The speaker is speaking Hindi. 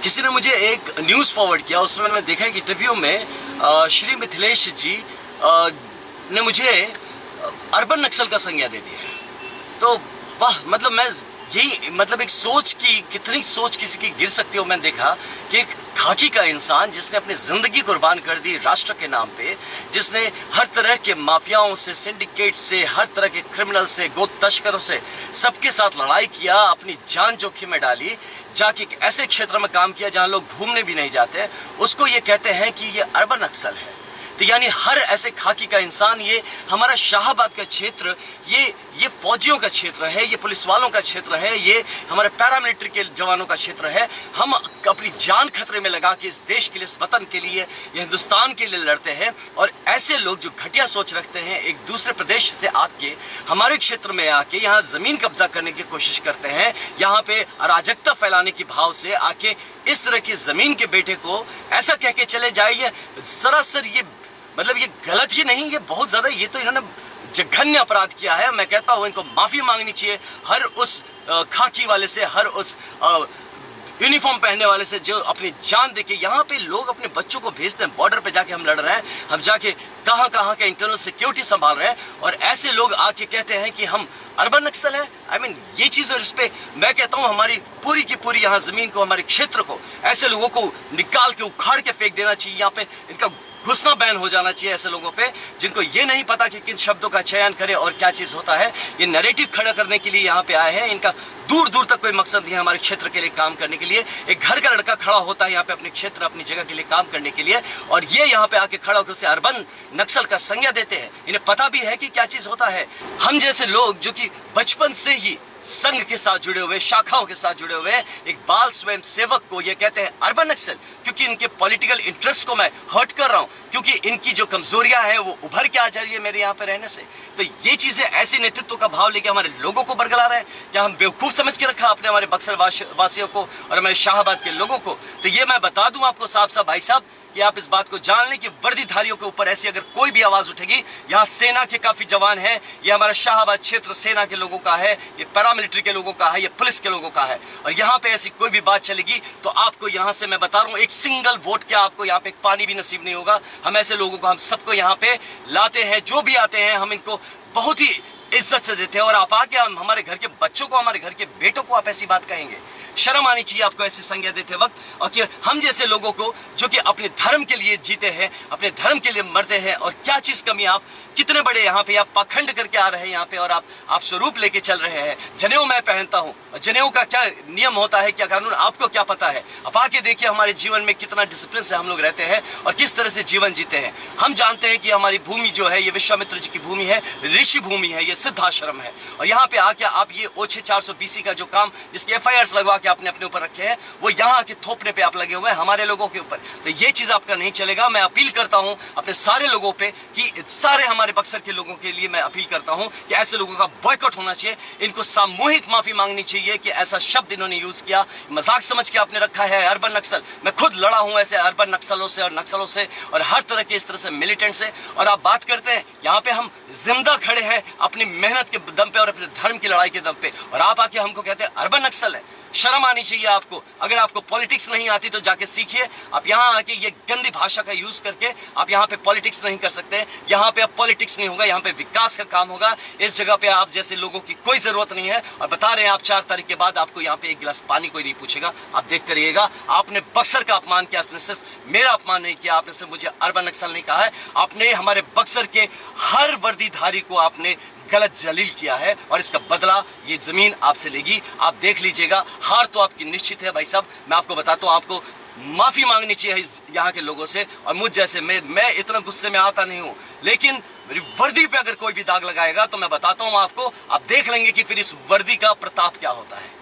किसी ने मुझे एक न्यूज़ फॉरवर्ड किया, उसमें मैंने देखा एक इंटरव्यू में श्री मिथिलेश जी ने मुझे अर्बन नक्सल का संज्ञा दे दिया है। तो वाह, मतलब मैं यही मतलब एक सोच की कितनी सोच किसी की गिर सकती हो। मैंने देखा कि एक खाकी का इंसान जिसने अपनी जिंदगी कुर्बान कर दी राष्ट्र के नाम पे, जिसने हर तरह के माफियाओं से, सिंडिकेट से, हर तरह के क्रिमिनल से, गो तस्करों से सबके साथ लड़ाई किया, अपनी जान जोखिम में डाली, जाके एक ऐसे क्षेत्र में काम किया जहां लोग घूमने भी नहीं जाते, उसको ये कहते हैं कि ये अर्बन नक्सल है। तो यानी हर ऐसे खाकी का इंसान, ये हमारा शाहबाद का क्षेत्र, ये फौजियों का क्षेत्र है, ये पुलिस वालों का क्षेत्र है, ये हमारे पैरामिलिट्री के जवानों का क्षेत्र है। हम अपनी जान खतरे में लगा के इस देश के लिए, इस वतन के लिए, ये हिंदुस्तान के लिए लड़ते हैं। और ऐसे लोग जो घटिया सोच रखते हैं, एक दूसरे प्रदेश से आके हमारे क्षेत्र में आके यहाँ जमीन कब्जा करने की कोशिश करते हैं, यहाँ पे अराजकता फैलाने की भाव से आके इस तरह की जमीन के बेटे को ऐसा कह के चले जाइए, सरासर ये मतलब ये गलत ही नहीं, ये बहुत ज्यादा, ये तो इन्होंने जघन्य अपराध किया है। मैं कहता हूं इनको माफी मांगनी चाहिए हर उस खाकी वाले से, हर उस यूनिफॉर्म पहनने वाले से जो अपनी जान देके यहाँ पे लोग अपने बच्चों को भेजते हैं। बॉर्डर पे जाके हम लड़ रहे हैं, हम जाके कहां के इंटरनल सिक्योरिटी संभाल रहे हैं, और ऐसे लोग आके कहते हैं कि हम अर्बन नक्सल है। आई मीन ये चीज, और इस पे मैं कहता हूं हमारी पूरी की पूरी यहाँ जमीन को, हमारे क्षेत्र को, ऐसे लोगों को निकाल के उखाड़ के फेंक देना चाहिए। यहाँ पे इनका घुसना बैन हो जाना चाहिए ऐसे लोगों पे जिनको ये नहीं पता कि किन शब्दों का चयन करे और क्या चीज होता है। ये नैरेटिव खड़ा करने के लिए यहाँ पे आए हैं, इनका दूर दूर तक कोई मकसद नहीं है हमारे क्षेत्र के लिए काम करने के लिए। एक घर का लड़का खड़ा होता है यहाँ पे अपने क्षेत्र, अपनी जगह के लिए काम करने के लिए, और ये यहाँ पे आके खड़ा होकर उसे अर्बन नक्सल का संज्ञा देते हैं। इन्हें पता भी है कि क्या चीज होता है। हम जैसे लोग जो कि बचपन से ही संघ के साथ जुड़े हुए, शाखाओं के साथ जुड़े हुए एक बाल स्वयं सेवक को ये कहते हैं अर्बन नक्सल, क्योंकि इनके पॉलिटिकल इंटरेस्ट को मैं हर्ट कर रहा हूं, क्योंकि इनकी जो कमजोरियां हैं वो उभर के आ जा रही है मेरे यहाँ पे रहने से। तो ये चीजें ऐसे नेतृत्व का भाव लेके हमारे लोगों को बरगला रहे हैं, क्या हम बेवकूफ समझ के रखा अपने हमारे बक्सर वासियों को और हमारे शाहबाद के लोगों को। तो ये मैं बता दूं आपको साफ साफ भाई साहब कि आप इस बात को जान लें कि वर्दीधारियों के ऊपर ऐसी अगर कोई भी आवाज उठेगी, यहाँ सेना के काफी जवान हैं, ये हमारा शाहबाद क्षेत्र सेना के लोगों का है, ये पैरामिलिट्री के लोगों का है, ये पुलिस के लोगों का है, और यहाँ पे ऐसी कोई भी बात चलेगी तो आपको यहाँ से मैं बता रहा हूँ एक सिंगल वोट क्या आपको यहाँ पे एक पानी भी नसीब नहीं होगा। हम ऐसे लोगों को, हम सबको यहाँ पे लाते हैं, जो भी आते हैं हम इनको बहुत ही इज्जत से देते हैं, और आप आके हम हमारे घर के बच्चों को, हमारे घर के बेटों को आप ऐसी बात कहेंगे, शर्म आनी चाहिए आपको ऐसी संज्ञा देते वक्त। और कि हम जैसे लोगों को जो कि अपने धर्म के लिए जीते हैं, अपने धर्म के लिए मरते हैं, और क्या चीज कमी, आप कितने बड़े यहाँ पे आप पाखंड करके आ रहे हैं यहाँ पे, और आप स्वरूप लेके चल रहे हैं। जनेऊ मैं पहनता हूँ, जनेऊ का क्या नियम होता है, क्या कानून, आपको क्या पता है? आप आके देखिए हमारे जीवन में कितना डिसिप्लिन से हम लोग रहते हैं और किस तरह से जीवन जीते हैं। हम जानते हैं कि हमारी भूमि जो है ये विश्वामित्र जी की भूमि है, ऋषि भूमि है, ये सिद्धाश्रम है, और यहाँ पे आके आप ये ओछे 400 BC का जो काम, जिसके FIRs लगवा के आपने अपने ऊपर रखे हैं, वो यहाँ के थोपने पे आप लगे हुए हैं हमारे लोगों के ऊपर। तो ये चीज आपका नहीं चलेगा। मैं अपील करता हूँ अपने सारे लोगों पे कि सारे हमारे बक्सर के लोगों के लिए मैं अपील करता हूँ कि ऐसे लोगों का बॉयकॉट होना चाहिए, इनको सामूहिक माफी मांगनी चाहिए कि ऐसा शब्द इन्होंने यूज किया, मजाक समझ के आपने रखा है अर्बन नक्सल। मैं खुद लड़ा हूँ ऐसे अर्बन नक्सलों से और नक्सलों से और हर तरह के इस तरह से मिलिटेंट से, और आप बात करते हैं यहाँ पे हम जिंदा खड़े हैं अपनी मेहनत के दम पे और अपने धर्म की लड़ाई के दम पे, और आप आके हमको कहते हैं अर्बन नक्सल है। शर्म आनी चाहिए आपको। अगर आपको पॉलिटिक्स नहीं आती तो जाके सीखिए। आप यहाँ आके ये गंदी भाषा का यूज करके आप यहाँ पे पॉलिटिक्स नहीं कर सकते। यहाँ पे अब पॉलिटिक्स नहीं होगा, यहाँ पे विकास का काम होगा। इस जगह पे आप जैसे लोगों की कोई जरूरत नहीं है, और बता रहे हैं आप 4 तारीख के बाद आपको यहाँ पे एक गिलास पानी कोई नहीं पूछेगा। आप देखते रहिएगा। आपने बक्सर का अपमान किया, आपने सिर्फ मेरा अपमान नहीं किया, आपने सिर्फ मुझे अर्बन नक्सल नहीं कहा है, आपने हमारे बक्सर के हर वर्दीधारी को आपने गलत जलील किया है, और इसका बदला ये जमीन आपसे लेगी। आप देख लीजिएगा। हार तो आपकी निश्चित है भाई साहब। मैं आपको बताता हूँ, आपको माफी मांगनी चाहिए यहाँ के लोगों से, और मुझ जैसे मैं इतना गुस्से में आता नहीं हूँ, लेकिन मेरी वर्दी पे अगर कोई भी दाग लगाएगा तो मैं बताता हूँ आपको, आप देख लेंगे कि फिर इस वर्दी का प्रताप क्या होता है।